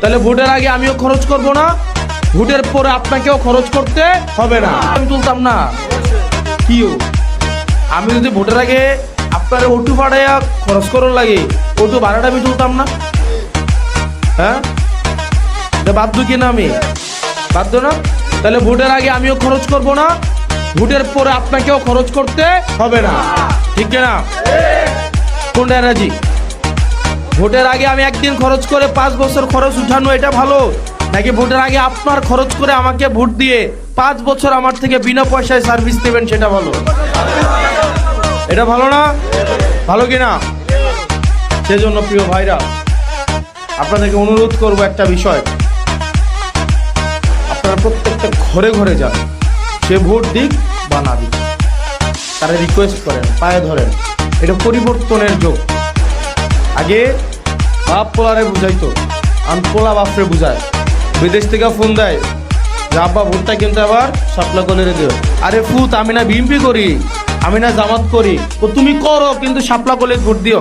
তাহলে ভোটের আগে আমিও খরচ করব না, ভোটের পরে আপনাকেও খরচ করতে হবে না। আমি তুলতাম না কিও, আমি যদি ভোটের আগে আপনার অটো ভাড়াইয়া খরচ করার লাগে অটো ভাড়াটা আমি তুলতাম না। হ্যাঁ, বাধ্য কিনা আমি? বাধ্য না। তাহলে ভোটের আগে আমিও খরচ করব না, ভোটের পরে আপনাকেও খরচ করতে হবে না, ঠিক না? কোনটা রাজি? ভোটের আগে আমি একদিন খরচ করে 5 বছর খরচ উঠানো এটা ভালো, নাকি ভোটের আগে আপনার খরচ করে আমাকে ভোট দিয়ে 5 বছর আমার থেকে বিনা পয়সায় সার্ভিস দেবেন সেটা ভালো? এটা ভালো না? ভালো কিনা? সেজন্য প্রিয় ভাইরা, আপনাদেরকে অনুরোধ করব একটা বিষয়, আপনারা প্রত্যেকটা ঘরে ঘরে যান, সে ভোট দিক বা না দিক, তারা রিকোয়েস্ট করেন, পায়ে ধরেন। এটা পরিবর্তনের যুগ। আগে বাপ পোলারে বুঝাইতো, আমি পোলা বাপরে বুঝায়, বিদেশ থেকে ফোন দেয় যে আব্বা ভোটটা কিন্তু আবার শাপলা কলেরে দিও। আরে ফুত, আমি না বিএমপি করি, আমি না জামাত করি, তো তুমি করো কিন্তু শাপলা কলেজ ভোট দিও।